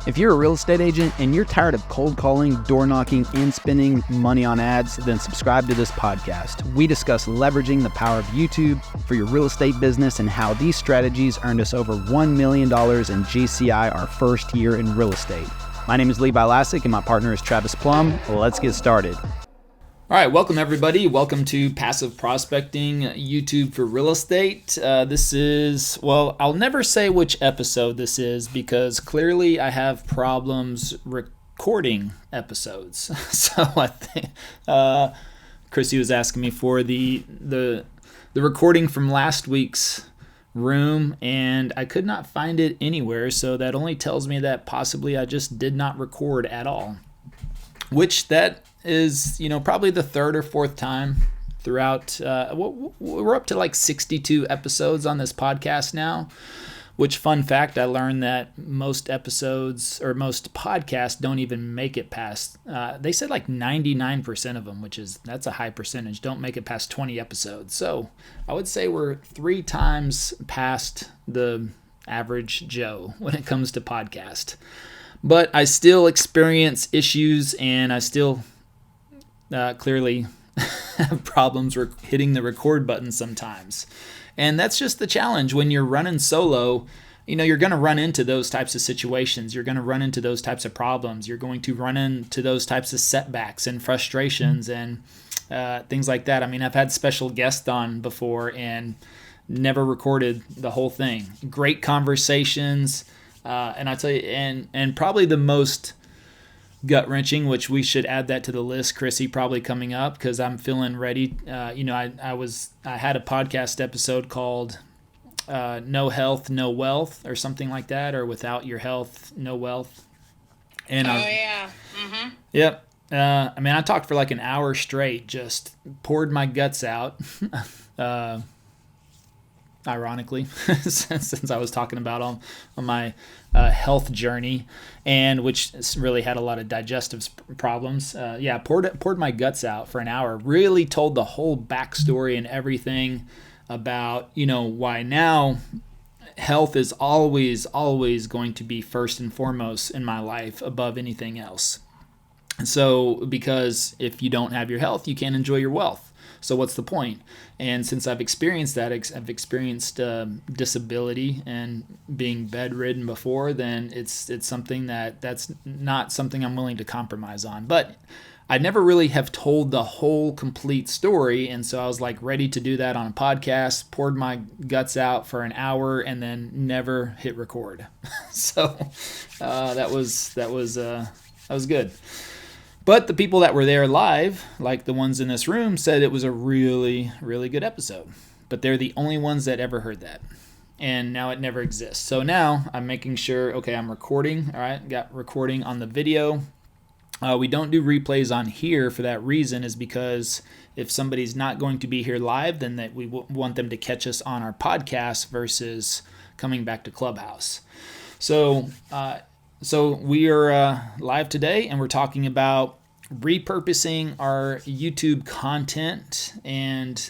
If you're a real estate agent and you're tired of cold calling, door knocking, and spending money on ads, then subscribe to this podcast. We discuss leveraging the power of YouTube for your real estate business and how these strategies earned us over $1 million in GCI our first year in real estate. My name is Levi Lascsak and my partner is Travis Plumb. Let's get started. All right, welcome everybody. Welcome to Passive Prospecting YouTube for Real Estate. This is, well, I'll never say which episode this is because clearly I have problems recording episodes. So I think Chrissy was asking me for the recording from last week's room, and I could not find it anywhere. So that only tells me that possibly I just did not record at all, which that is, probably the third or fourth time throughout. We're up to like 62 episodes on this podcast now, which, fun fact, I learned that most episodes or most podcasts don't even make it past, they said like 99% of them, that's a high percentage, don't make it past 20 episodes. So I would say we're 3 times past the average Joe when it comes to podcast. But I still experience issues, and I still clearly have problems hitting the record button sometimes. And that's just the challenge when you're running solo. You're going to run into those types of situations. You're going to run into those types of problems. You're going to run into those types of setbacks and frustrations and things like that. I mean, I've had special guests on before and never recorded the whole thing. Great conversations. And I tell you, and probably the most gut-wrenching, which we should add that to the list, Chrissy, probably coming up because I'm feeling ready. I had a podcast episode called "No Health, No Wealth" or something like that, or "Without Your Health, No Wealth." And yeah. Mm-hmm. Yep. I talked for like an hour straight, just poured my guts out. Ironically, since I was talking about on my health journey, and which really had a lot of digestive problems. Poured my guts out for an hour. Really told the whole backstory and everything about why now health is always going to be first and foremost in my life above anything else. So because if you don't have your health, you can't enjoy your wealth. So what's the point? And since I've experienced that, I've experienced disability and being bedridden before, then it's something that's not something I'm willing to compromise on. But I never really have told the whole complete story, and so I was like ready to do that on a podcast, poured my guts out for an hour, and then never hit record. So that was good. But the people that were there live, like the ones in this room, said it was a really, really good episode. But they're the only ones that ever heard that. And now it never exists. So now I'm making sure, okay, I'm recording. All right, got recording on the video. We don't do replays on here for that reason, is because if somebody's not going to be here live, then that we want them to catch us on our podcast versus coming back to Clubhouse. So we are live today, and we're talking about repurposing our YouTube content. And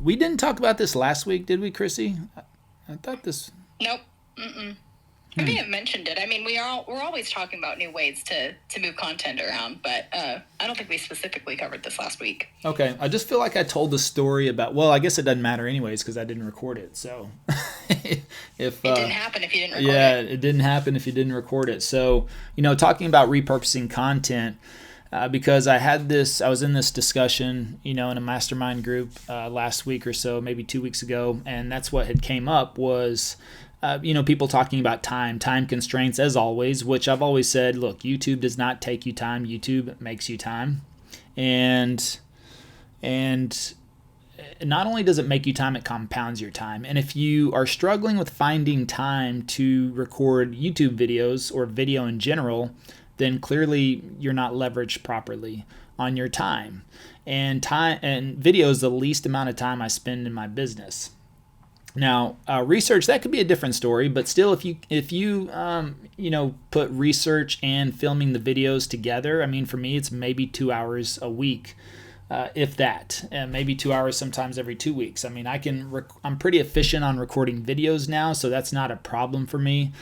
we didn't talk about this last week, did we, Chrissy? I thought this. Nope. Mm-mm. I may have mentioned it. I mean, we're always talking about new ways to move content around, but I don't think we specifically covered this last week. Okay. I just feel like I told the story about, well, I guess it doesn't matter anyways because I didn't record it. So it didn't happen if you didn't record it. Yeah, it didn't happen if you didn't record it. So, talking about repurposing content, because I was in this discussion, in a mastermind group last week or so, maybe 2 weeks ago, and that's what had came up was people talking about time constraints as always, which I've always said, look, YouTube does not take you time. YouTube makes you time. And not only does it make you time, it compounds your time. And if you are struggling with finding time to record YouTube videos or video in general, then clearly you're not leveraged properly on your time. And video is the least amount of time I spend in my business. Now, research, that could be a different story, but still, if you put research and filming the videos together, I mean, for me, it's maybe 2 hours a week, if that, and maybe 2 hours sometimes every 2 weeks. I mean, I'm pretty efficient on recording videos now, so that's not a problem for me.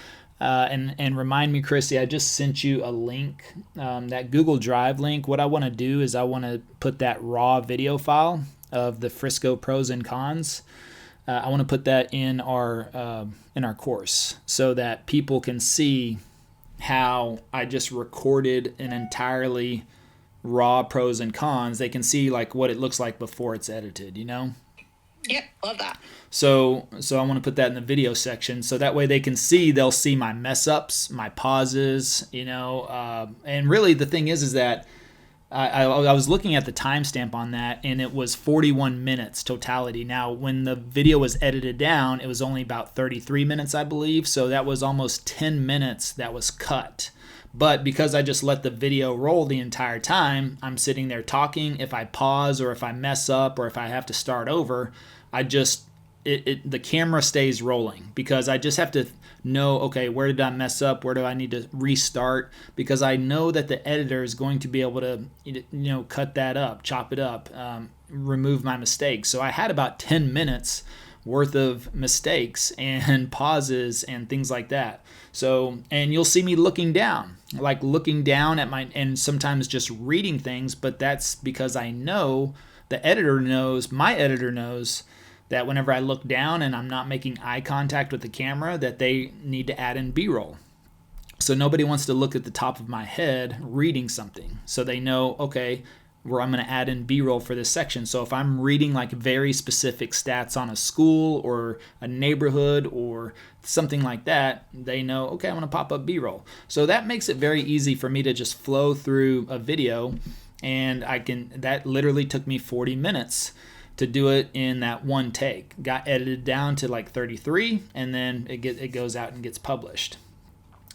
And remind me, Chrissy, I just sent you a link, that Google Drive link. What I want to do is I want to put that raw video file of the Frisco pros and cons. I want to put that in our course so that people can see how I just recorded an entirely raw pros and cons. They can see like what it looks like before it's edited, you know? Yep, love that. So I want to put that in the video section so that way they'll see my mess ups, my pauses, you know, and really the thing is that I was looking at the timestamp on that, and it was 41 minutes totality. Now, when the video was edited down, it was only about 33 minutes, I believe. So that was almost 10 minutes that was cut. But because I just let the video roll the entire time, I'm sitting there talking. If I pause or if I mess up or if I have to start over, the camera stays rolling because I just have to know, okay, where did I mess up? Where do I need to restart? Because I know that the editor is going to be able to, you know, cut that up, chop it up, remove my mistakes. So I had about 10 minutes worth of mistakes and pauses and things like that. So, and you'll see me looking down at and sometimes just reading things, but that's because I know my editor knows that whenever I look down and I'm not making eye contact with the camera, that they need to add in B-roll. So nobody wants to look at the top of my head reading something. So they know, okay, where I'm going to add in B-roll for this section. So if I'm reading like very specific stats on a school or a neighborhood or something like that, they know, okay, I'm going to pop up B-roll. So that makes it very easy for me to just flow through a video, and that literally took me 40 minutes to do it in that one take. Got edited down to like 33, and then it goes out and gets published.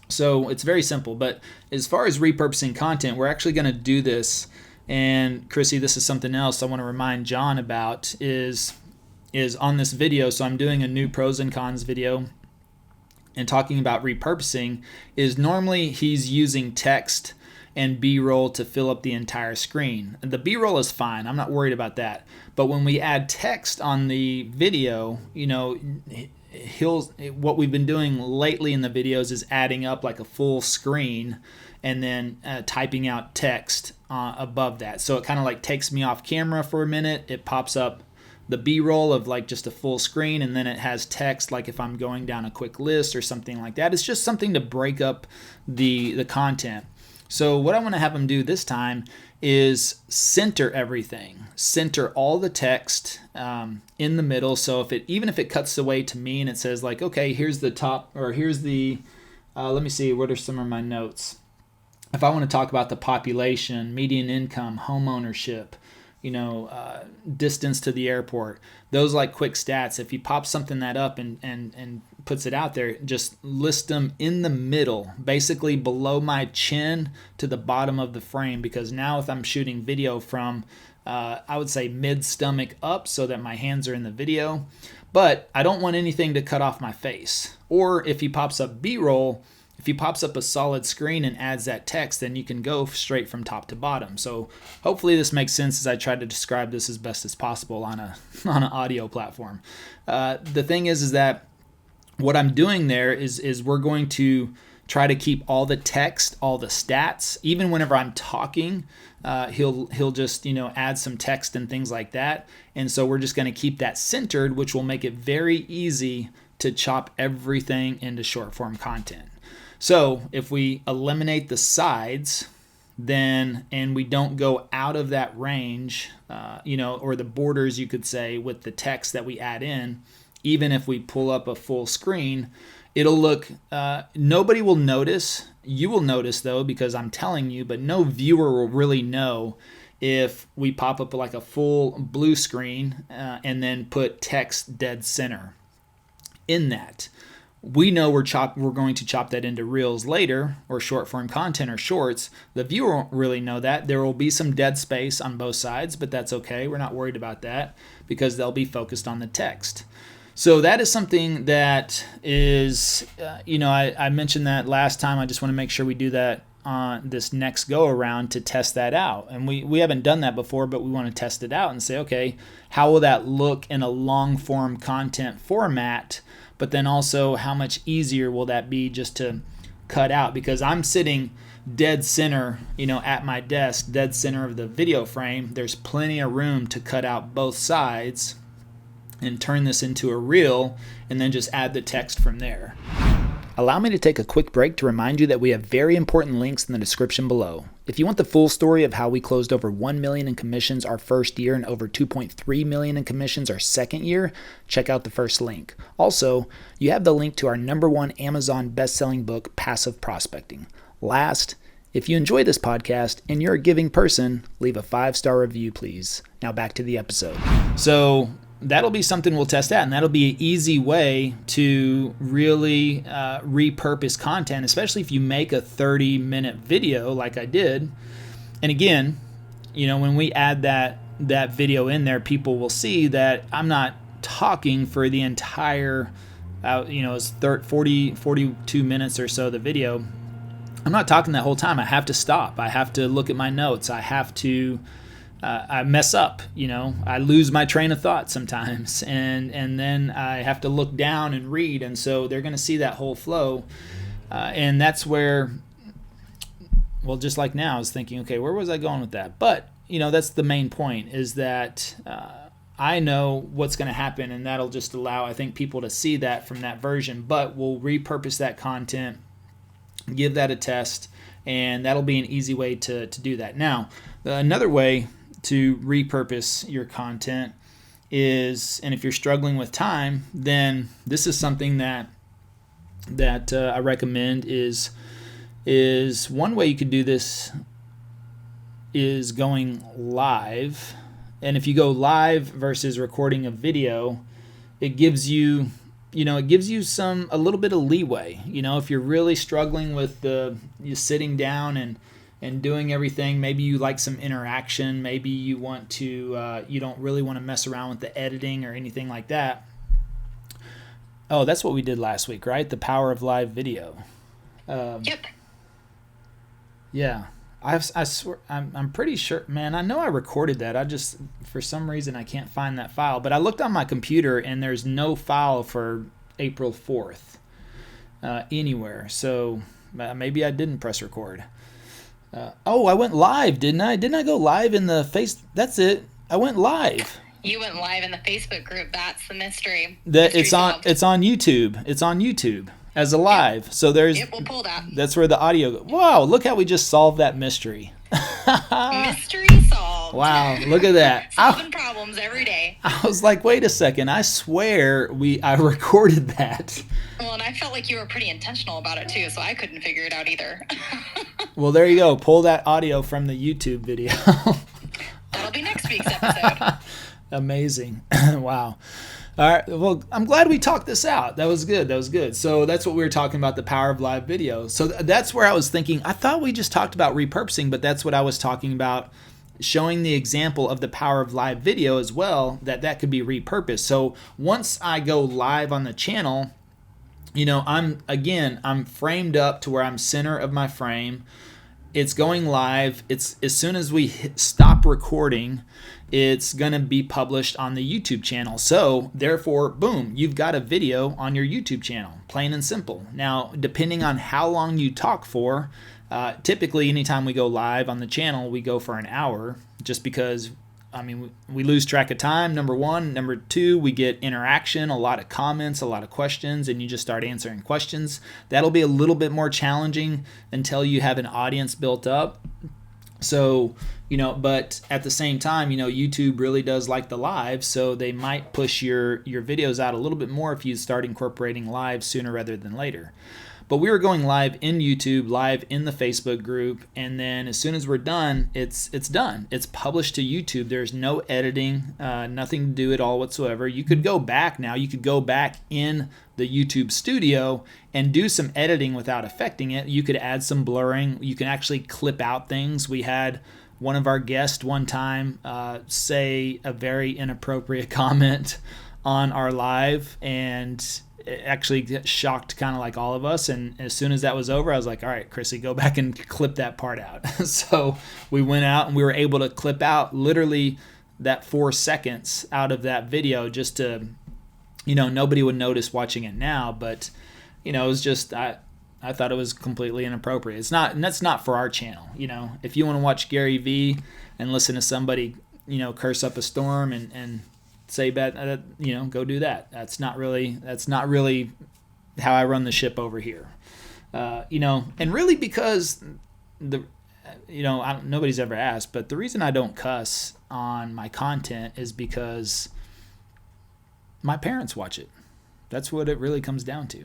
So it's very simple. But as far as repurposing content, we're actually going to do this. And Chrissy, this is something else I want to remind John about is on this video. So I'm doing a new pros and cons video and talking about repurposing. Is normally he's using text and B-roll to fill up the entire screen. The B-roll is fine. I'm not worried about that. But when we add text on the video, you know, what we've been doing lately in the videos is adding up like a full screen and then typing out text above that. So it kind of like takes me off camera for a minute. It pops up the B-roll of like just a full screen, and then it has text like if I'm going down a quick list or something like that. It's just something to break up the content. So what I want to have them do this time is center everything. Center all the text in the middle. So even if it cuts away to me and it says like, okay, here's the top, or here's the, let me see, what are some of my notes? If I want to talk about the population, median income, home ownership, you know, distance to the airport, those like quick stats, if you pop something that up and puts it out there, just list them in the middle, basically below my chin to the bottom of the frame, because now if I'm shooting video from, I would say mid-stomach up so that my hands are in the video, but I don't want anything to cut off my face. Or if he pops up B-roll, if he pops up a solid screen and adds that text, then you can go straight from top to bottom. So hopefully this makes sense as I try to describe this as best as possible on an audio platform. The thing is that what I'm doing there is we're going to try to keep all the text, all the stats. Even whenever I'm talking, he'll just, you know, add some text and things like that. And so we're just going to keep that centered, which will make it very easy to chop everything into short form content. So if we eliminate the sides, then, and we don't go out of that range, you know, or the borders, you could say, with the text that we add in, even if we pull up a full screen, it'll look, nobody will notice. You will notice though, because I'm telling you, but no viewer will really know if we pop up like a full blue screen and then put text dead center in that. We know we're going to chop that into reels later, or short form content or shorts. The viewer won't really know that. There will be some dead space on both sides, but that's okay. We're not worried about that because they'll be focused on the text. So that is something that is, you know, I mentioned that last time. I just want to make sure we do that on this next go around to test that out. And we haven't done that before, but we want to test it out and say, okay, how will that look in a long form content format? But then also, how much easier will that be just to cut out? Because I'm sitting dead center, at my desk, dead center of the video frame. There's plenty of room to cut out both sides and turn this into a reel, and then just add the text from there. Allow me to take a quick break to remind you that we have very important links in the description below. If you want the full story of how we closed over $1 million in commissions our first year and over $2.3 million in commissions our second year, check out the first link. Also, you have the link to our #1 Amazon best-selling book, Passive Prospecting. Last, if you enjoy this podcast and you're a giving person, leave a 5-star review, please. Now back to the episode. So that'll be something we'll test out, and that'll be an easy way to really repurpose content, especially if you make a 30-minute video like I did. And again, when we add that video in there, people will see that I'm not talking for the entire, it's 42 minutes or so, the video. I'm not talking that whole time. I have to stop. I have to look at my notes. I have to I mess up, I lose my train of thought sometimes, and then I have to look down and read, and so they're going to see that whole flow, and that's where, well, just like now, I was thinking, okay, where was I going with that? But, that's the main point, is that I know what's going to happen, and that'll just allow, I think, people to see that from that version, but we'll repurpose that content, give that a test, and that'll be an easy way to do that. Now, another way to repurpose your content is, and if you're struggling with time, then this is something that I recommend is one way you could do this is going live. And if you go live versus recording a video, it gives you a little bit of leeway. If you're really struggling with you sitting down and doing everything, maybe you like some interaction, maybe you want to, you don't really want to mess around with the editing or anything like that. Oh, that's what we did last week, right? The power of live video. Yep. Yeah. I swear, I'm pretty sure, man, I know I recorded that. I just, for some reason, I can't find that file. But I looked on my computer, and there's no file for April 4th anywhere. So maybe I didn't press record. I went live, didn't I? Didn't I go live in the face? That's it. I went live. You went live in the Facebook group. That's the mystery. It's on YouTube. It's on YouTube as a live. Yep. So there's. Yep, we'll pull that. That's where the audio. Wow! Look how we just solved that mystery. Mystery solved. Wow! Look at that. Solving problems every day. I was like, wait a second. I swear I recorded that. Well, and I felt like you were pretty intentional about it too, so I couldn't figure it out either. Well, there you go. Pull that audio from the YouTube video. That'll be next week's episode. Amazing. Wow. All right. Well, I'm glad we talked this out. That was good. So that's what we were talking about, the power of live video. So that's where I was thinking, I thought we just talked about repurposing, but that's what I was talking about, showing the example of the power of live video as well, that could be repurposed. So once I go live on the channel, I'm framed up to where I'm center of my frame. It's going live. It's as soon as we stop recording, it's going to be published on the YouTube channel. So therefore, boom, you've got a video on your YouTube channel, plain and simple. Now, depending on how long you talk for, typically anytime we go live on the channel, we go for an hour, just because we lose track of time, number one. Number two, we get interaction, a lot of comments, a lot of questions, and you just start answering questions. That'll be a little bit more challenging until you have an audience built up. So, but at the same time, YouTube really does like the live, so they might push your videos out a little bit more if you start incorporating live sooner rather than later. But we were going live in YouTube, live in the Facebook group, and then as soon as we're done, it's done. It's published to YouTube. There's no editing, nothing to do at all whatsoever. You could go back now. You could go back in the YouTube studio and do some editing without affecting it. You could add some blurring. You can actually clip out things. We had one of our guests one time say a very inappropriate comment on our live, and it actually shocked kind of like all of us. And as soon as that was over, I was like, all right, Chrissy, go back and clip that part out. So we went out and we were able to clip out literally that 4 seconds out of that video just to, nobody would notice watching it now, but, it was just, I thought it was completely inappropriate. It's not, and that's not for our channel. If you want to watch Gary Vee and listen to somebody, curse up a storm and say bad, go do that. That's not really how I run the ship over here. And really because nobody's ever asked, but the reason I don't cuss on my content is because my parents watch it. That's what it really comes down to.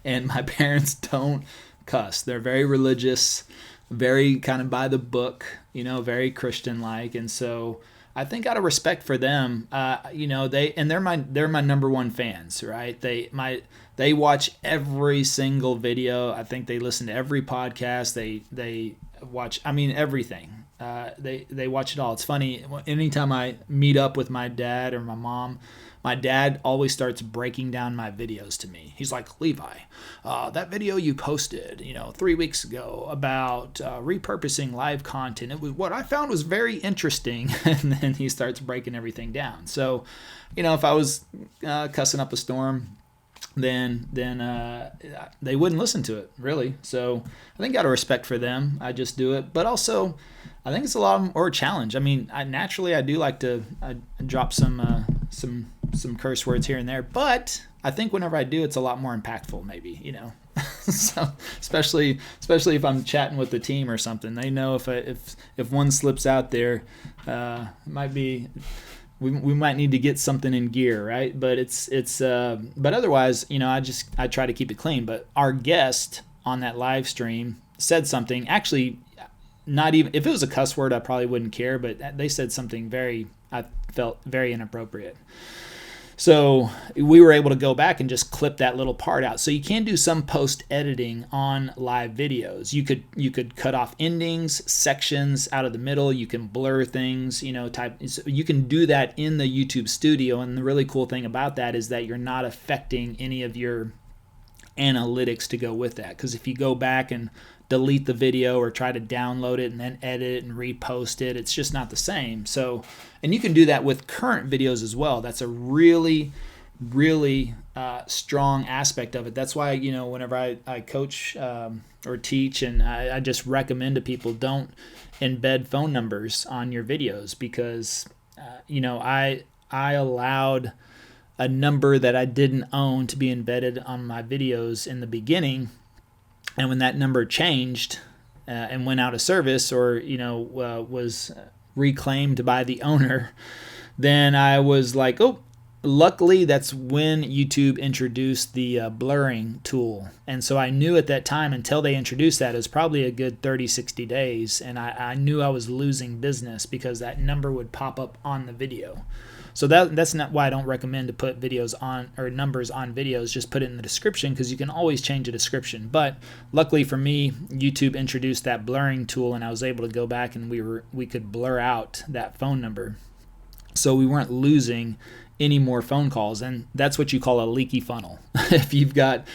And my parents don't cuss. They're very religious, very kind of by the book, very Christian-like. And so I think out of respect for them, they're my number one fans, right? They watch every single video. I think they listen to every podcast. They watch, everything. They watch it all. It's funny. Anytime I meet up with my dad or my mom, my dad always starts breaking down my videos to me. He's like, Levi, that video you posted, 3 weeks ago about repurposing live content, it was what I found was very interesting. And then he starts breaking everything down. So, if I was cussing up a storm, then they wouldn't listen to it, really. So I think out of respect for them, I just do it. But also, I think it's a lot more challenge. I do like to drop some curse words here and there, but I think whenever I do, it's a lot more impactful, maybe, So especially if I'm chatting with the team or something, they know if one slips out there, it might be. We might need to get something in gear, right? But but otherwise, I try to keep it clean. But our guest on that live stream said something, actually, not even, if it was a cuss word, I probably wouldn't care, but they said something I felt very inappropriate. So we were able to go back and just clip that little part out. So you can do some post editing on live videos. You could cut off endings, sections out of the middle. You can blur things, so you can do that in the YouTube studio. And the really cool thing about that is that you're not affecting any of your analytics to go with that. Because if you go back and delete the video or try to download it and then edit it and repost it, it's just not the same. So, and you can do that with current videos as well. That's a really, really strong aspect of it. That's why, whenever I coach or teach, and I just recommend to people, don't embed phone numbers on your videos, because, I allowed a number that I didn't own to be embedded on my videos in the beginning. And when that number changed and went out of service, or was reclaimed by the owner, then I was like, oh, luckily that's when YouTube introduced the blurring tool. And so I knew at that time, until they introduced that, it was probably a good 30, 60 days. And I knew I was losing business because that number would pop up on the video. So that's not why I don't recommend to put videos on, or numbers on videos. Just put it in the description, because you can always change a description. But luckily for me, YouTube introduced that blurring tool, and I was able to go back and we could blur out that phone number, so we weren't losing any more phone calls. And that's what you call a leaky funnel. if you've got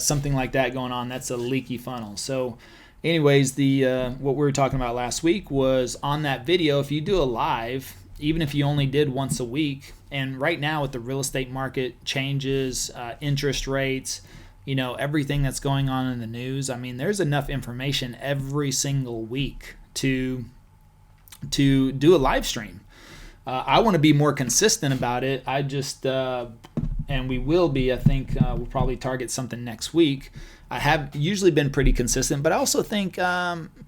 something like that going on, that's a leaky funnel. So anyways, what we were talking about last week was on that video, if you do a live, even if you only did once a week, and right now with the real estate market changes, interest rates, everything that's going on in the news, there's enough information every single week to do a live stream. I want to be more consistent about it. I just, and we will be, I think we'll probably target something next week. I have usually been pretty consistent, but I also think,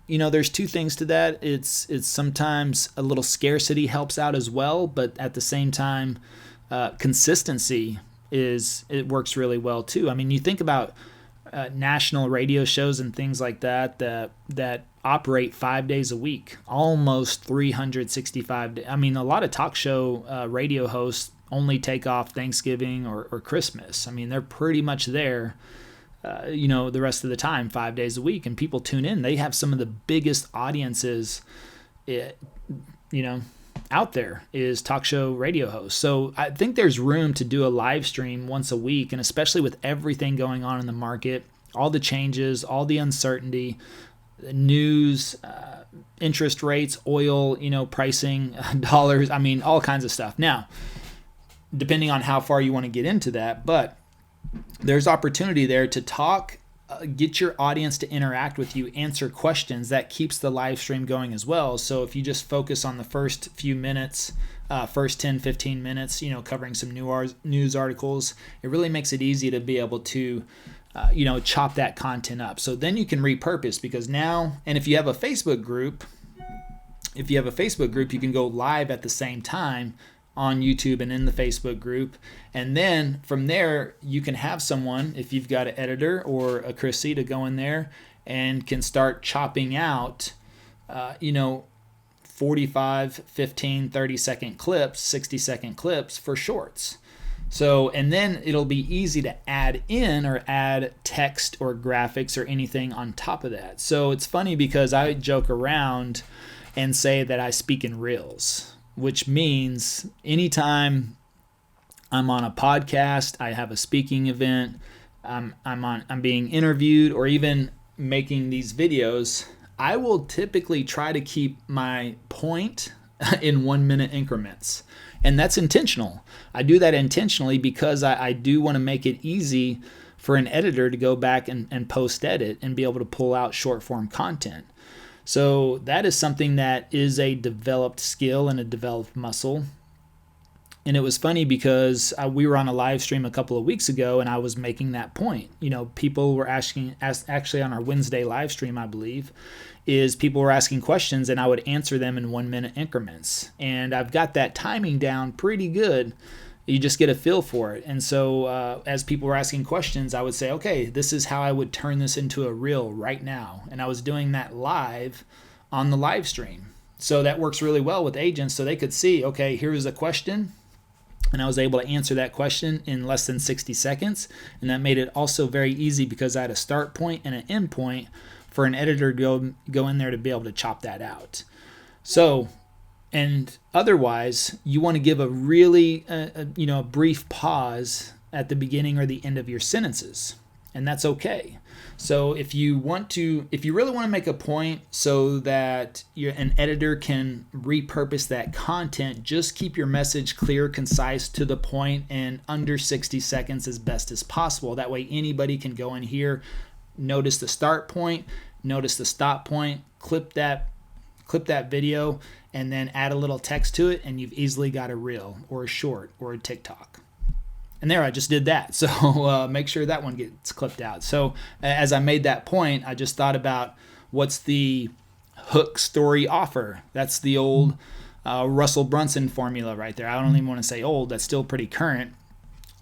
there's two things to that. It's sometimes a little scarcity helps out as well, but at the same time, consistency it works really well too. You think about national radio shows and things like that operate 5 days a week, almost 365 days. A lot of talk show radio hosts only take off Thanksgiving or Christmas. They're pretty much there the rest of the time, 5 days a week, and people tune in. They have some of the biggest audiences, out there is talk show radio hosts. So I think there's room to do a live stream once a week, and especially with everything going on in the market, all the changes, all the uncertainty, news, interest rates, oil, pricing, dollars, all kinds of stuff. Now, depending on how far you want to get into that, but there's opportunity there to talk, get your audience to interact with you, answer questions. That keeps the live stream going as well. So if you just focus on the first few minutes, first 10, 15 minutes, covering some news articles, it really makes it easy to be able to chop that content up. So then you can repurpose, because now, and if you have a Facebook group, you can go live at the same time on YouTube and in the Facebook group. And then from there, you can have someone, if you've got an editor or a Chrissy, to go in there and can start chopping out, 45, 15, 30-second clips, 60-second clips for shorts. So, and then it'll be easy to add in or add text or graphics or anything on top of that. So it's funny because I joke around and say that I speak in reels, which means anytime I'm on a podcast, I have a speaking event, I'm being interviewed, or even making these videos, I will typically try to keep my point in 1 minute increments. And that's intentional. I do that intentionally because I do want to make it easy for an editor to go back and post edit and be able to pull out short form content. So that is something that is a developed skill and a developed muscle. And it was funny because we were on a live stream a couple of weeks ago, and I was making that point. People were asking, actually on our Wednesday live stream, I believe, people were asking questions, and I would answer them in 1 minute increments. And I've got that timing down pretty good. You just get a feel for it. And so as people were asking questions, I would say, okay, this is how I would turn this into a reel right now. And I was doing that live on the live stream. So that works really well with agents, so they could see, okay, here's a question. And I was able to answer that question in less than 60 seconds. And that made it also very easy because I had a start point and an end point for an editor to go in there to be able to chop that out. So, and otherwise, you want to give a really, a brief pause at the beginning or the end of your sentences. And that's okay. So if you really want to make a point so that an editor can repurpose that content, just keep your message clear, concise, to the point, and under 60 seconds as best as possible. That way anybody can go in here, notice the start point, notice the stop point, clip that video, and then add a little text to it, and you've easily got a reel or a short or a TikTok. And there, I just did that. So make sure that one gets clipped out. So as I made that point, I just thought about what's the hook story offer. That's the old Russell Brunson formula right there. I don't even want to say old. That's still pretty current.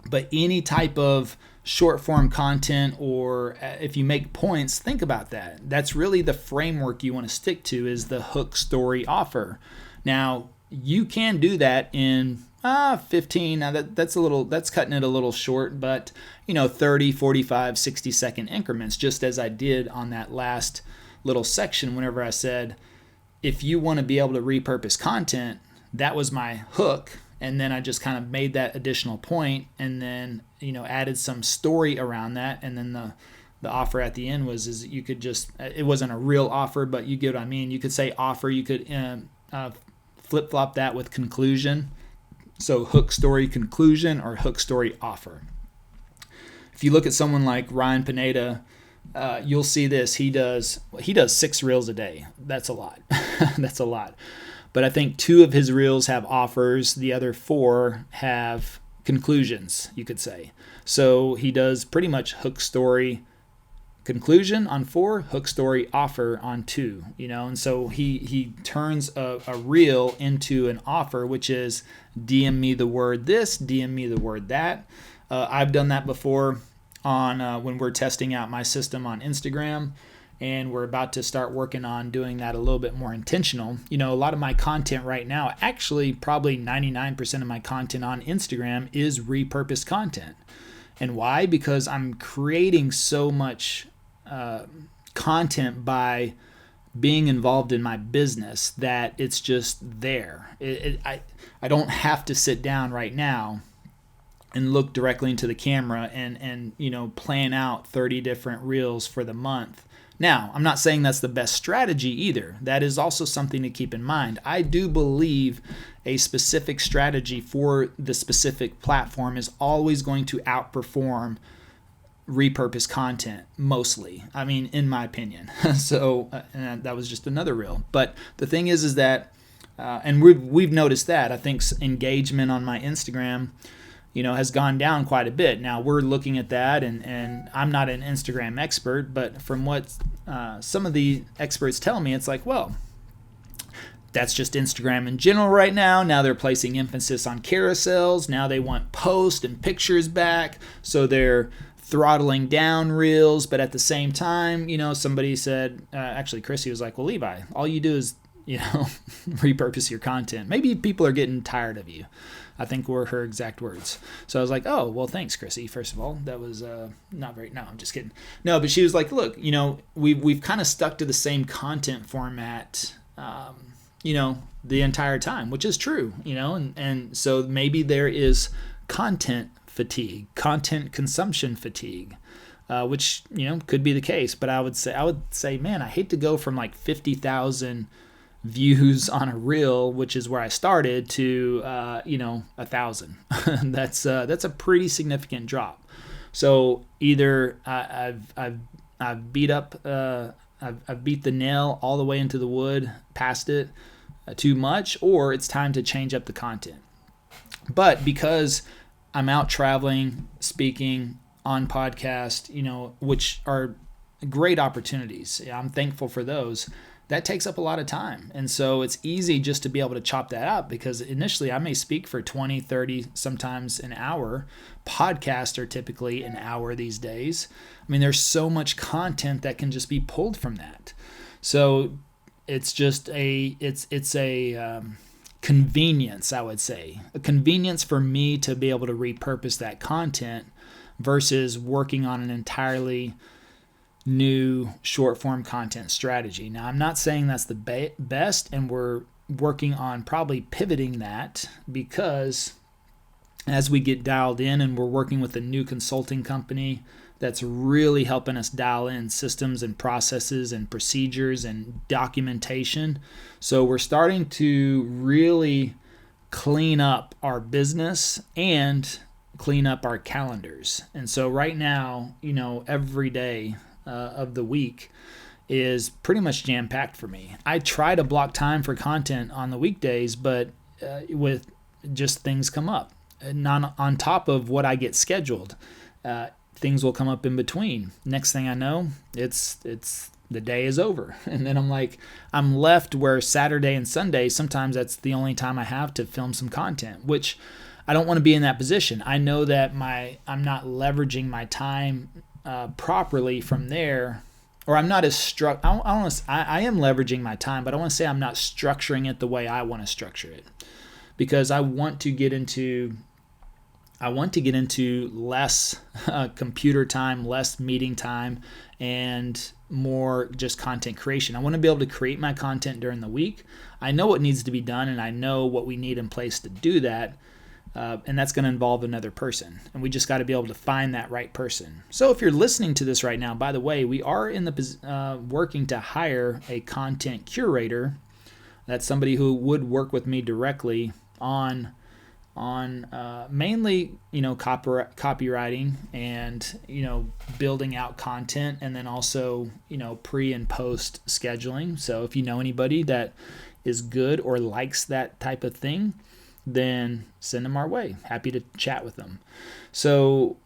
But any type of short form content, or if you make points, think about that. That's really the framework you want to stick to, is the hook story offer. Now, you can do that in 15. Now that's cutting it a little short, but 30, 45, 60 second increments, just as I did on that last little section whenever I said, if you want to be able to repurpose content, that was my hook. And then I just kind of made that additional point, and then added some story around that, and then the offer at the end is you could just, it wasn't a real offer, but you get what I mean. You could say offer, you could flip-flop that with conclusion. So hook story conclusion or hook story offer. If you look at someone like Ryan Pineda, you'll see this. He does 6 reels a day. That's a lot. That's a lot. But I think 2 of his reels have offers. The other 4 have conclusions, you could say. So he does pretty much hook story conclusion on 4, hook story offer on 2, and so he turns a reel into an offer, which is DM me the word this, DM me the word that. I've done that before on when we're testing out my system on Instagram, and we're about to start working on doing that a little bit more intentional. A lot of my content right now, actually probably 99% of my content on Instagram is repurposed content. And why? Because I'm creating so much content by being involved in my business that it's just there. I don't have to sit down right now and look directly into the camera and plan out 30 different reels for the month. Now, I'm not saying that's the best strategy either. That is also something to keep in mind. I do believe a specific strategy for the specific platform is always going to outperform repurposed content mostly. I mean, in my opinion. So and that was just another reel. But the thing is that, and we've noticed that. I think engagement on my Instagram has gone down quite a bit. Now we're looking at that, and I'm not an Instagram expert, but from what some of the experts tell me, it's like, well, that's just Instagram in general right now. Now they're placing emphasis on carousels. Now they want posts and pictures back, so they're throttling down reels. But at the same time, somebody said, actually Chrissy was like, well, Levi, all you do is repurpose your content. Maybe people are getting tired of you, I think were her exact words. So I was like, oh, well, thanks, Chrissy. First of all, that was not very, no, I'm just kidding. No, but she was like, look, we've kind of stuck to the same content format, the entire time, which is true, and so maybe there is content fatigue, content consumption fatigue, which, could be the case. But I would say, man, I hate to go from like 50,000 views on a reel, which is where I started, to 1,000. That's a pretty significant drop. So either I've beat the nail all the way into the wood, past it too much, or it's time to change up the content. But because I'm out traveling, speaking on podcast, which are great opportunities, I'm thankful for those. That takes up a lot of time. And so it's easy just to be able to chop that up, because initially I may speak for 20, 30, sometimes an hour. Podcasts are typically an hour these days. I mean, there's so much content that can just be pulled from that. So it's just a convenience, I would say. A convenience for me to be able to repurpose that content versus working on an entirely new short form content strategy. Now, I'm not saying that's the best, and we're working on probably pivoting that, because as we get dialed in, and we're working with a new consulting company that's really helping us dial in systems and processes and procedures and documentation. So we're starting to really clean up our business and clean up our calendars. And so right now, every day of the week is pretty much jam-packed for me. I try to block time for content on the weekdays, but with just things come up. Not on top of what I get scheduled. Things will come up in between. Next thing I know, it's the day is over. And then I'm left where Saturday and Sunday, sometimes that's the only time I have to film some content, which I don't want to be in that position. I know that I'm not leveraging my time properly from there, or I'm not as I am leveraging my time, but I want to say I'm not structuring it the way I want to structure it, because I want to get into less computer time, less meeting time, and more just content creation. I want to be able to create my content during the week. I know what needs to be done, and I know what we need in place to do that. And that's going to involve another person. And we just got to be able to find that right person. So if you're listening to this right now, by the way, we are in the working to hire a content curator. That's somebody who would work with me directly on mainly, copywriting and, building out content, and then also, pre and post scheduling. So if you know anybody that is good or likes that type of thing, then send them our way. Happy to chat with them. So,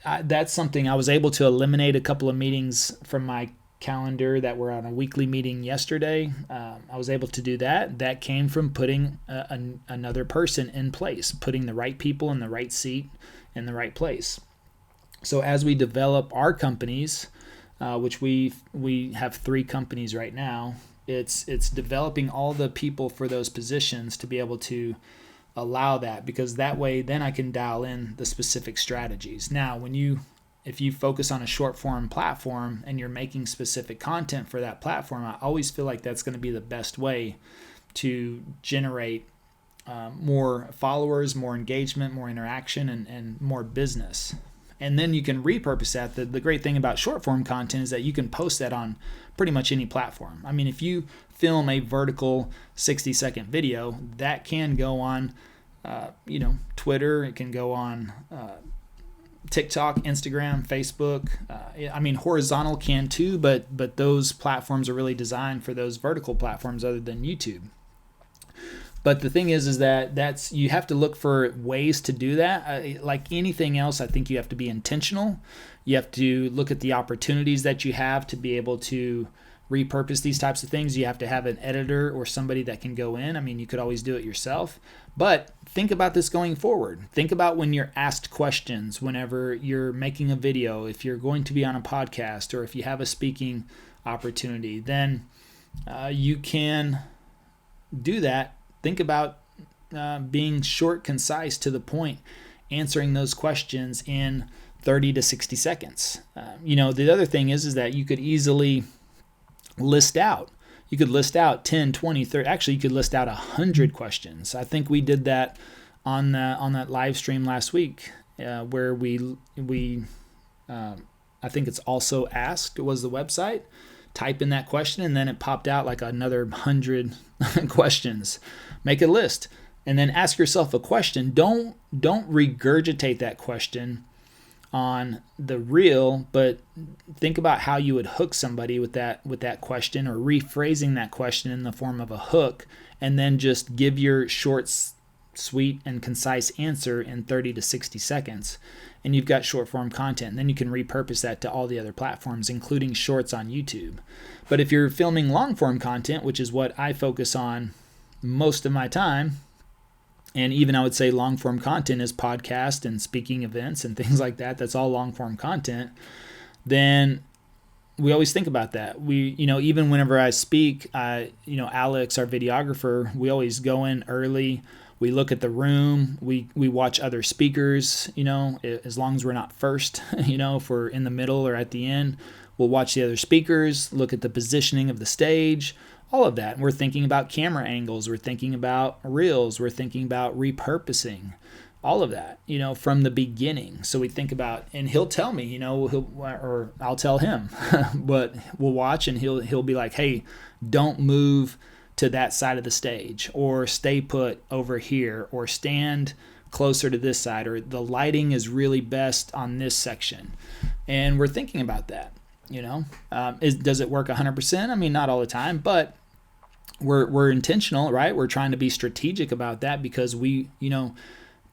that's something. I was able to eliminate a couple of meetings from my calendar that were on a weekly meeting yesterday. I was able to do that. That came from putting another person in place, putting the right people in the right seat in the right place. So as we develop our companies, which we have 3 companies right now, it's developing all the people for those positions to be able to allow that, because that way then I can dial in the specific strategies. Now, when you if you focus on a short form platform and you're making specific content for that platform, I always feel like that's going to be the best way to generate more followers, more engagement, more interaction, and more business. And then you can repurpose that. The great thing about short form content is that you can post that on pretty much any platform. I mean, if you film a vertical 60-second video, that can go on, Twitter. It can go on TikTok, Instagram, Facebook. I mean, horizontal can too, but those platforms are really designed for those vertical platforms other than YouTube. But the thing is that you have to look for ways to do that. Like anything else, I think you have to be intentional. You have to look at the opportunities that you have to be able to repurpose these types of things. You have to have an editor or somebody that can go in. I mean, you could always do it yourself. But think about this going forward. Think about when you're asked questions, whenever you're making a video, if you're going to be on a podcast, or if you have a speaking opportunity, then you can do that. Think about being short, concise, to the point, answering those questions in 30 to 60 seconds. The other thing is that you could easily list out. You could list out 10, 20, 30. Actually, you could list out 100 questions. I think we did that on that live stream last week, where we I think it's Also Asked was the website. Type in that question, and then it popped out like another 100 questions. Make a list, and then ask yourself a question. Don't regurgitate that question on the reel, but think about how you would hook somebody with that question, or rephrasing that question in the form of a hook, and then just give your short, sweet, and concise answer in 30 to 60 seconds. And you've got short form content. And then you can repurpose that to all the other platforms, including shorts on YouTube. But if you're filming long form content, which is what I focus on most of my time, and even I would say long form content is podcast and speaking events and things like that. That's all long form content. Then we always think about that. We, even whenever I speak, Alex, our videographer, we always go in early. We look at the room. We watch other speakers, as long as we're not first, if we're in the middle or at the end, we'll watch the other speakers, look at the positioning of the stage, all of that. And we're thinking about camera angles. We're thinking about reels. We're thinking about repurposing, all of that, from the beginning. So we think about, and he'll tell me, or I'll tell him, but we'll watch, and he'll be like, hey, don't move to that side of the stage, or stay put over here, or stand closer to this side, or the lighting is really best on this section. And we're thinking about that, does it work 100%? I mean, not all the time, but we're intentional, right? We're trying to be strategic about that, because the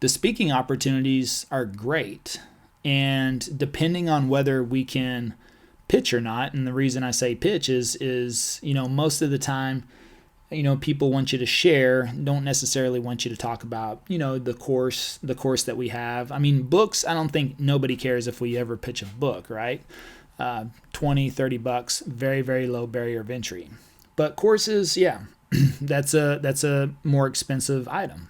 speaking opportunities are great. And depending on whether we can pitch or not, and the reason I say pitch is most of the time, people want you to share, don't necessarily want you to talk about, the course that we have. I mean, books, I don't think nobody cares if we ever pitch a book, right? $20, $30, very, very low barrier of entry. But courses, yeah, that's a more expensive item.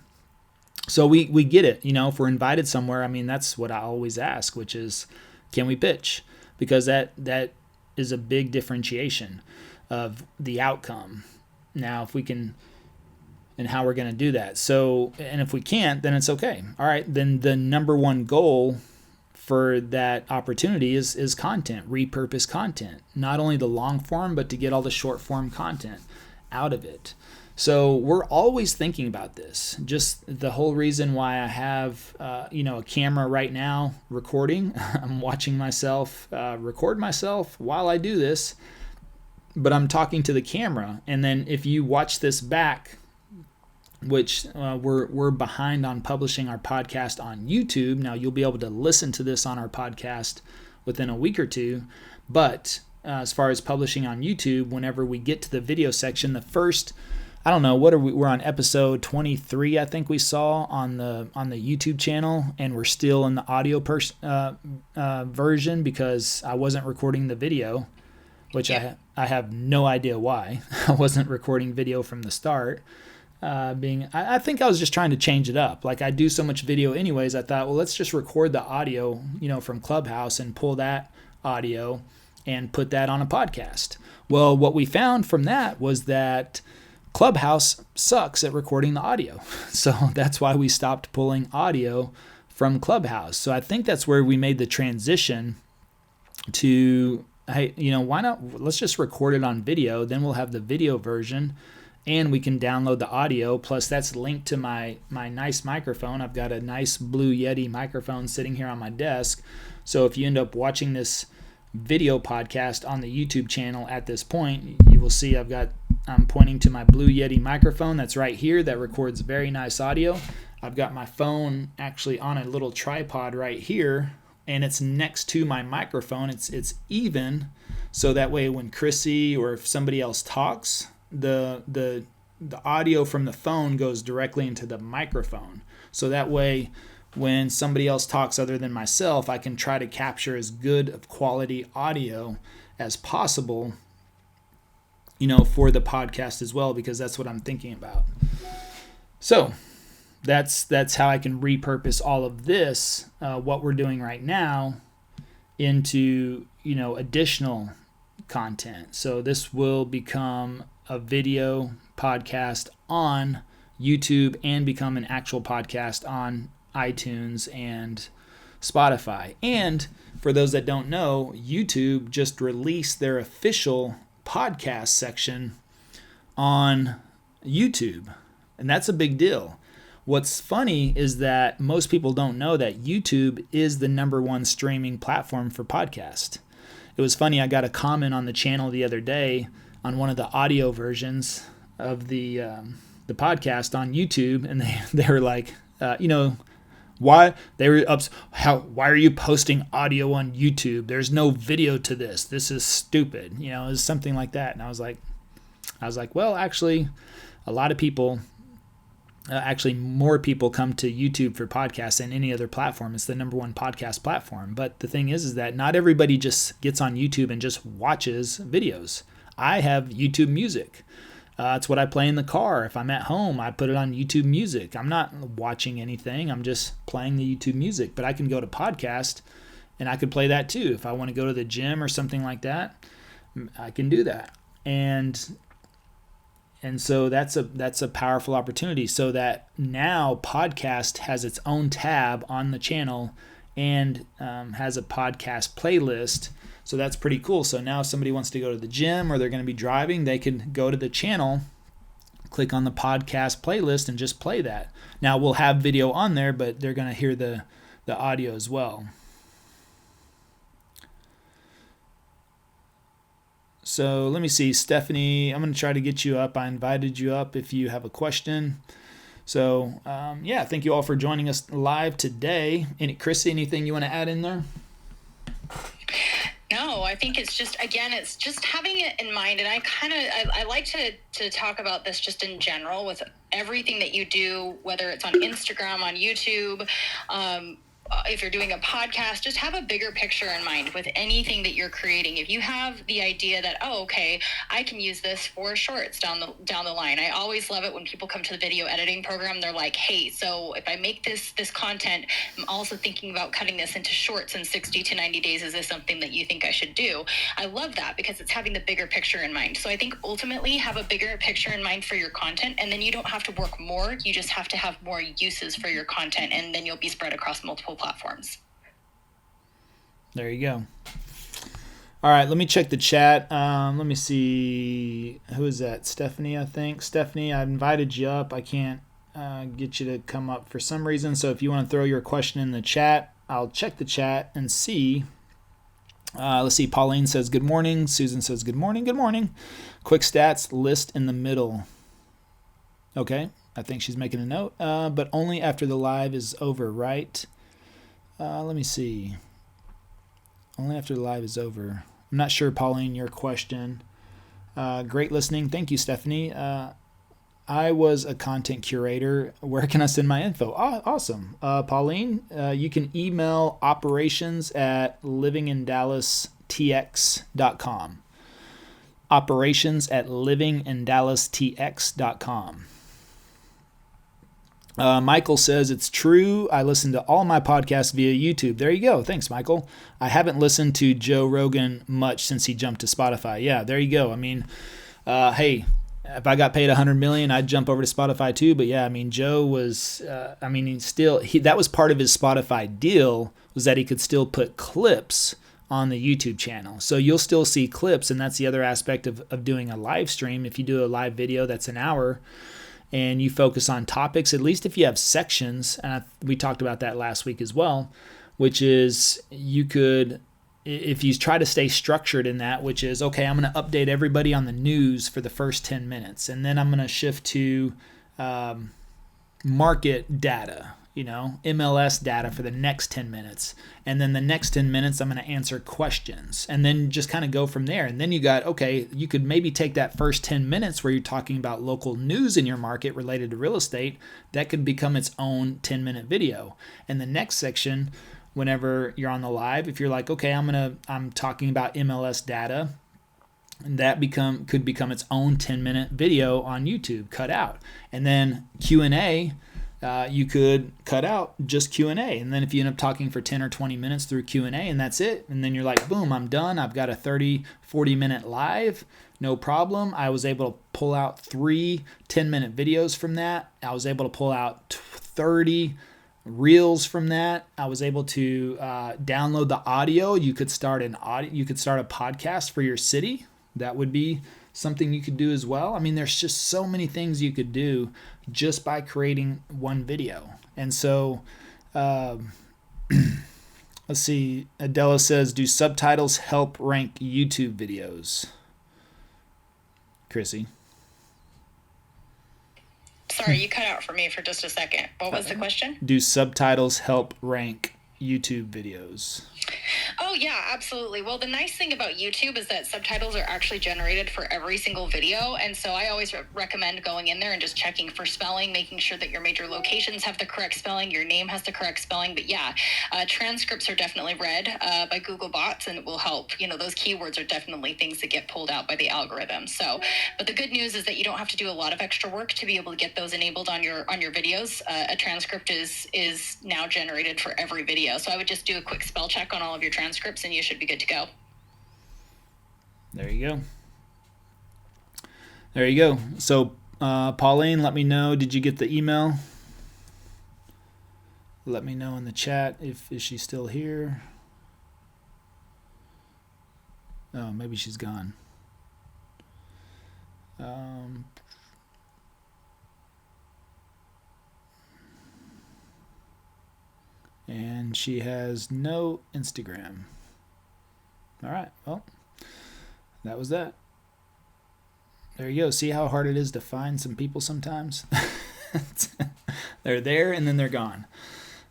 So we get it, if we're invited somewhere, I mean, that's what I always ask, which is, can we pitch? Because that is a big differentiation of the outcome. Now, if we can, and how we're going to do that. So, and if we can't, then it's okay. All right, then the number one goal for that opportunity is content, repurpose content. Not only the long form, but to get all the short form content out of it. So we're always thinking about this. Just the whole reason why I have, a camera right now recording. I'm watching myself record myself while I do this. But I'm talking to the camera, and then if you watch this back, which we're behind on publishing our podcast on YouTube. Now you'll be able to listen to this on our podcast within a week or two. But as far as publishing on YouTube, whenever we get to the video section, the first, I don't know, we're on episode 23, I think we saw on the YouTube channel, and we're still in the audio version because I wasn't recording the video, which I have no idea why. I wasn't recording video from the start. I think I was just trying to change it up. Like I do so much video anyways, I thought, well, let's just record the audio, from Clubhouse and pull that audio and put that on a podcast. Well, what we found from that was that Clubhouse sucks at recording the audio. So that's why we stopped pulling audio from Clubhouse. So I think that's where we made the transition to, hey, why not? Let's just record it on video. Then we'll have the video version and we can download the audio. Plus that's linked to my nice microphone. I've got a nice Blue Yeti microphone sitting here on my desk. So if you end up watching this video podcast on the YouTube channel at this point, you will see I'm pointing to my Blue Yeti microphone that's right here that records very nice audio. I've got my phone actually on a little tripod right here, and it's next to my microphone. It's even, so that way when Chrissy or if somebody else talks, the audio from the phone goes directly into the microphone. So that way when somebody else talks other than myself, I can try to capture as good of quality audio as possible, for the podcast as well, because that's what I'm thinking about. So that's how I can repurpose all of this, what we're doing right now, into, additional content. So this will become a video podcast on YouTube and become an actual podcast on iTunes and Spotify. And for those that don't know, YouTube just released their official podcast section on YouTube, and that's a big deal. What's funny is that most people don't know that YouTube is the #1 streaming platform for podcast. It was funny, I got a comment on the channel the other day on one of the audio versions of the podcast on YouTube, and they were like, why are you posting audio on YouTube? There's no video to this. This is stupid. It was something like that. And I was like, well, actually, a lot of people, more people come to YouTube for podcasts than any other platform. It's the #1 podcast platform. But the thing is that not everybody just gets on YouTube and just watches videos. I have YouTube Music. It's what I play in the car. If I'm at home, I put it on YouTube Music. I'm not watching anything. I'm just playing the YouTube Music. But I can go to podcast, and I could play that too. If I want to go to the gym or something like that, I can do that. And so that's a powerful opportunity. So that now podcast has its own tab on the channel and has a podcast playlist. So that's pretty cool. So now if somebody wants to go to the gym or they're going to be driving, they can go to the channel, click on the podcast playlist, and just play that. Now we'll have video on there, but they're going to hear the audio as well. So let me see, Stephanie, I'm going to try to get you up. I invited you up if you have a question. So thank you all for joining us live today. Chrissy, anything you want to add in there? No, I think it's just having it in mind. And I like to talk about this just in general with everything that you do, whether it's on Instagram, on YouTube, if you're doing a podcast, just have a bigger picture in mind with anything that you're creating. If you have the idea that, I can use this for shorts down the line. I always love it when people come to the video editing program. They're like, hey, so if I make this content, I'm also thinking about cutting this into shorts in 60 to 90 days. Is this something that you think I should do? I love that because it's having the bigger picture in mind. So I think ultimately have a bigger picture in mind for your content, and then you don't have to work more. You just have to have more uses for your content, and then you'll be spread across multiple platforms. There you go. All right, let me check the chat. Let me see. Who is that? Stephanie, I think. Stephanie, I invited you up. I can't get you to come up for some reason. So if you want to throw your question in the chat, I'll check the chat and see. Let's see. Pauline says good morning. Susan says good morning. Good morning. Quick stats list in the middle. Okay, I think she's making a note. But only after the live is over, right? Let me see. Only after the live is over. I'm not sure, Pauline, your question. Great listening. Thank you, Stephanie. I was a content curator. Where can I send my info? Oh, awesome. Pauline, you can email operations@livingindallastx.com. Operations@livingindallastx.com. Michael says, it's true. I listen to all my podcasts via YouTube. There you go. Thanks, Michael. I haven't listened to Joe Rogan much since he jumped to Spotify. Yeah, there you go. I mean, hey, if I got paid $100 million, I'd jump over to Spotify too. But yeah, I mean, Joe was, that was part of his Spotify deal, was that he could still put clips on the YouTube channel. So you'll still see clips, and that's the other aspect of doing a live stream. If you do a live video that's an hour and you focus on topics, at least if you have sections, and we talked about that last week as well, which is you could, if you try to stay structured in that, which is, okay, I'm going to update everybody on the news for the first 10 minutes, and then I'm going to shift to market data, MLS data for the next 10 minutes. And then the next 10 minutes, I'm going to answer questions, and then just kind of go from there. And then you could maybe take that first 10 minutes where you're talking about local news in your market related to real estate. That could become its own 10-minute video. And the next section, whenever you're on the live, if you're like, okay, I'm talking about MLS data, and that could become its own 10-minute video on YouTube, cut out. And then Q&A, you could cut out just Q&A. And then if you end up talking for 10 or 20 minutes through Q&A and that's it, and then you're like, boom, I'm done. I've got a 30, 40-minute live, no problem. I was able to pull out 3 10-minute videos from that. I was able to pull out 30 reels from that. I was able to download the audio. You could start a podcast for your city. That would be something you could do as well. I mean, there's just so many things you could do just by creating one video. And so, let's see. Adela says, do subtitles help rank YouTube videos? Chrissy. Sorry, you cut out for me for just a second. What was the question? Do subtitles help rank YouTube videos? Oh, yeah, absolutely. Well, the nice thing about YouTube is that subtitles are actually generated for every single video. And so I always recommend going in there and just checking for spelling, making sure that your major locations have the correct spelling, your name has the correct spelling. But yeah, transcripts are definitely read by Google bots, and it will help. Those keywords are definitely things that get pulled out by the algorithm. So, but the good news is that you don't have to do a lot of extra work to be able to get those enabled on your videos. A transcript is now generated for every video. So I would just do a quick spell check on all of your transcripts and you should be good to go. There you go. So Pauline, let me know, did you get the email? Let me know in the chat if she's still here. Oh, maybe she's gone. And she has no Instagram. All right, well, that was that. There you go. See how hard it is to find some people sometimes? They're there and then they're gone.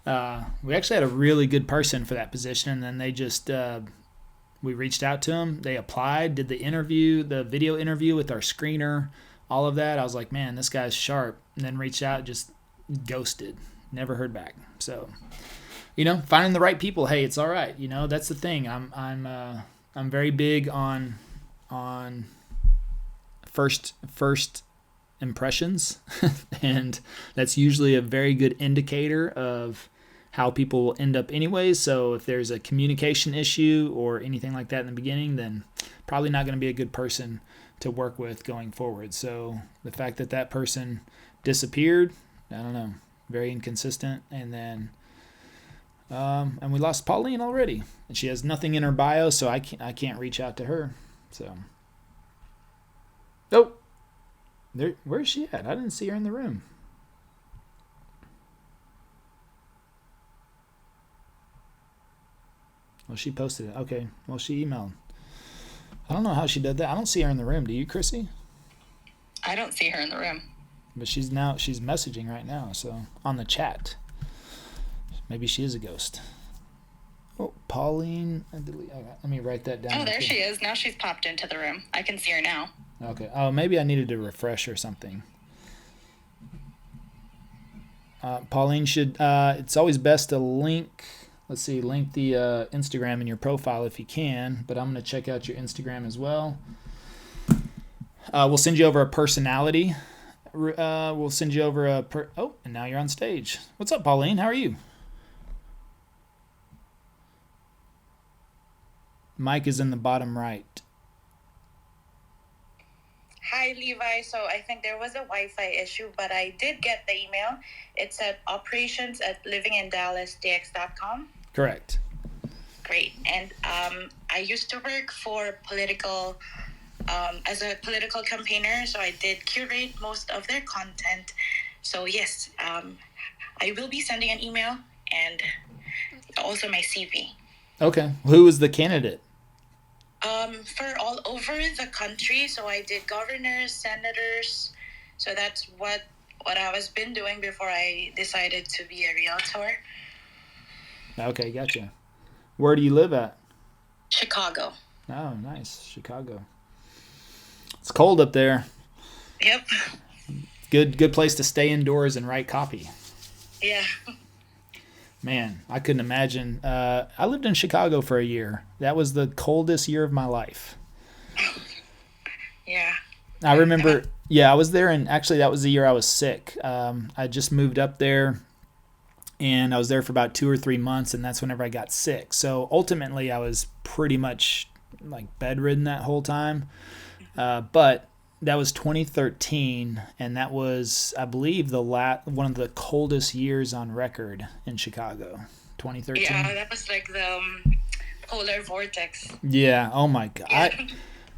We actually had a really good person for that position, and then they just, we reached out to them. They applied, did the video interview with our screener, all of that. I was like, man, this guy's sharp. And then reached out, just ghosted. Never heard back. So, finding the right people, hey, it's all right. That's the thing. I'm very big on first impressions, and that's usually a very good indicator of how people will end up anyways. So if there's a communication issue or anything like that in the beginning, then probably not going to be a good person to work with going forward. So the fact that person disappeared, I don't know, very inconsistent. And then and we lost Pauline already, and she has nothing in her bio, so I can't reach out to her. So, oh, there, where's she at? I didn't see her in the room. Well, she posted it. Okay. Well, she emailed. I don't know how she did that. I don't see her in the room. Do you, Chrissy? I don't see her in the room. But she's messaging right now, so on the chat. Maybe she is a ghost. Oh, Pauline. Let me write that down. Oh, there she is. Now she's popped into the room. I can see her now. Okay. Oh, maybe I needed to refresh or something. Pauline should, it's always best to link the Instagram in your profile if you can, but I'm going to check out your Instagram as well. We'll send you over a personality we'll send you over oh, and now you're on stage. What's up, Pauline? How are you? Mic is in the bottom right. Hi, Levi. So I think there was a Wi-Fi issue, but I did get the email. It's at operations@livingindallasdx.com. Correct. Great. And I used to work for as a political campaigner, so I did curate most of their content. So yes, I will be sending an email and also my CV. Okay. Who was the candidate? For all over the country, so I did governors, senators. So that's what I was been doing before I decided to be a realtor. Okay, gotcha. Where do you live at? Chicago. Oh, nice, Chicago. It's cold up there. Yep. Good place to stay indoors and write copy. Yeah. Man, I couldn't imagine. I lived in Chicago for a year. That was the coldest year of my life. Yeah. I remember, I was there, and actually that was the year I was sick. I just moved up there, and I was there for about 2 or 3 months, and that's whenever I got sick. So ultimately, I was pretty much like bedridden that whole time. But that was 2013, and that was, I believe, one of the coldest years on record in Chicago. 2013. Yeah, that was like the polar vortex. Yeah. Oh my God.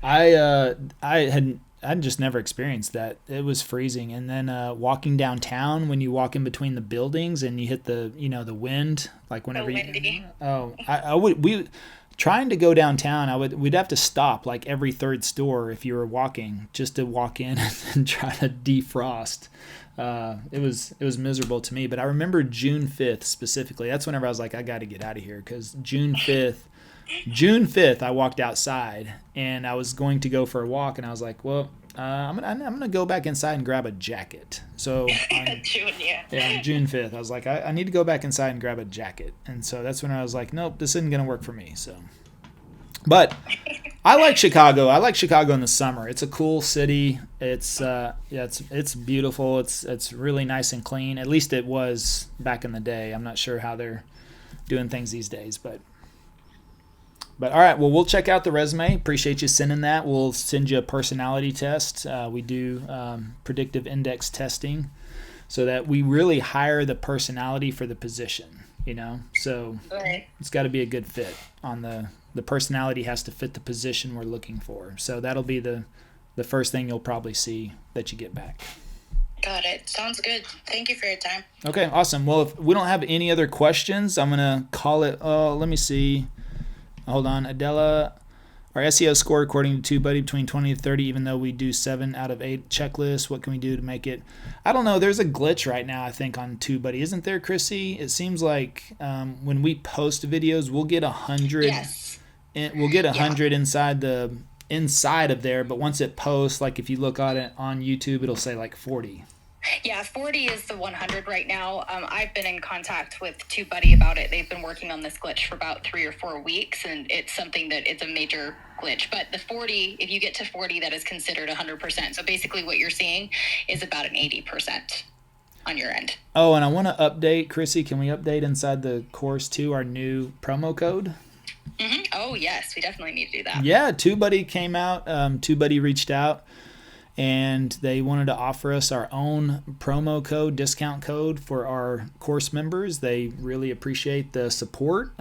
Yeah. I had just never experienced that. It was freezing, and then walking downtown, when you walk in between the buildings and you hit the wind, like whenever we trying to go downtown, we'd have to stop like every third store if you were walking, just to walk in and try to defrost. It was miserable to me. But I remember June 5th specifically. That's whenever I was like, I got to get out of here, because June 5th, I walked outside and I was going to go for a walk, and I was like, well, I'm gonna go back inside and grab a jacket. So on June 5th, I was like, I need to go back inside and grab a jacket. And so that's when I was like, nope, this isn't gonna work for me. So, but I like Chicago. I like Chicago in the summer. It's a cool city. It's it's beautiful. It's really nice and clean. At least it was back in the day. I'm not sure how they're doing things these days, but all right, well, we'll check out the resume. Appreciate you sending that. We'll send you a personality test. We do predictive index testing so that we really hire the personality for the position, So It's got to be a good fit. The personality has to fit the position we're looking for. So that'll be the first thing you'll probably see that you get back. Got it. Sounds good. Thank you for your time. Okay, awesome. Well, if we don't have any other questions, I'm going to call it, let me see. Hold on, Adela. Our SEO score according to TubeBuddy between 20 to 30, even though we do 7 out of 8 checklists. What can we do to make it? I don't know. There's a glitch right now, I think, on TubeBuddy. Isn't there, Chrissy? It seems like when we post videos, we'll get 100. Yes. We'll get 100 inside of there, but once it posts, like if you look at it on YouTube, it'll say like 40. Yeah, 40 is the 100 right now. I've been in contact with TubeBuddy about it. They've been working on this glitch for about 3 or 4 weeks, and it's something that it's a major glitch. But the 40, if you get to 40, that is considered 100%. So basically what you're seeing is about an 80% on your end. Oh, and I want to update, Chrissy, can we update inside the course too our new promo code? Mm-hmm. Oh, yes, we definitely need to do that. Yeah, TubeBuddy came out. TubeBuddy reached out, and they wanted to offer us our own promo code, discount code for our course members. They really appreciate the support.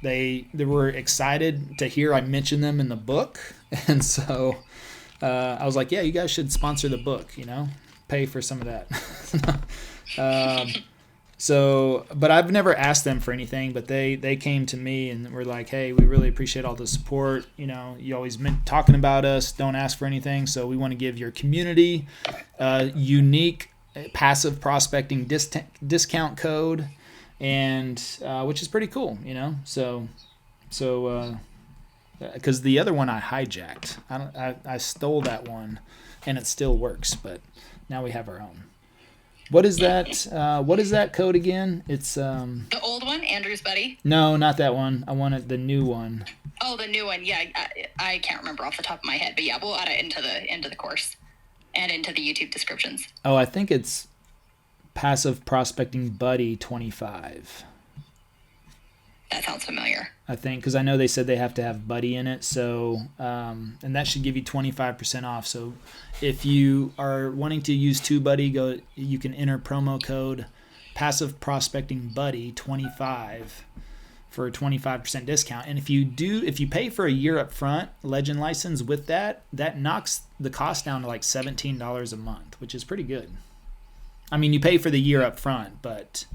They were excited to hear I mentioned them in the book, and so I was like, yeah, you guys should sponsor the book, pay for some of that. But I've never asked them for anything, but they came to me and were like, hey, we really appreciate all the support. You always been talking about us, don't ask for anything. So we want to give your community a unique passive prospecting discount code, and which is pretty cool, So because the other one I hijacked, I stole that one, and it still works, but now we have our own. What is that? What is that code again? It's the old one, Andrew's buddy. No, not that one. I wanted the new one. Oh, the new one. Yeah, I can't remember off the top of my head, but yeah, we'll add it into the course. and into the YouTube descriptions. Oh, I think it's Passive Prospecting Buddy 25. That sounds familiar. I think, because I know they said they have to have Buddy in it, so and that should give you 25% off. So if you are wanting to use TubeBuddy, you can enter promo code Passive Prospecting Buddy 25 for a 25% discount. And if you pay for a year up front Legend license with that knocks the cost down to like $17 a month, which is pretty good. I mean, you pay for the year up front, but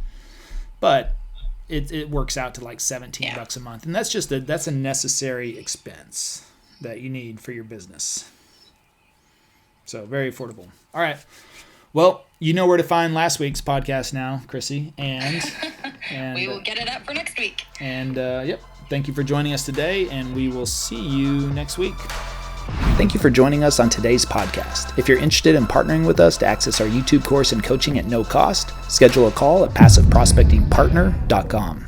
it works out to like $17 a month. And that's a necessary expense that you need for your business. So very affordable. All right. Well, you know where to find last week's podcast now, Chrissy, and we will get it up for next week. And yep, thank you for joining us today, and we will see you next week. Thank you for joining us on today's podcast. If you're interested in partnering with us to access our YouTube course and coaching at no cost, schedule a call at passiveprospectingpartner.com.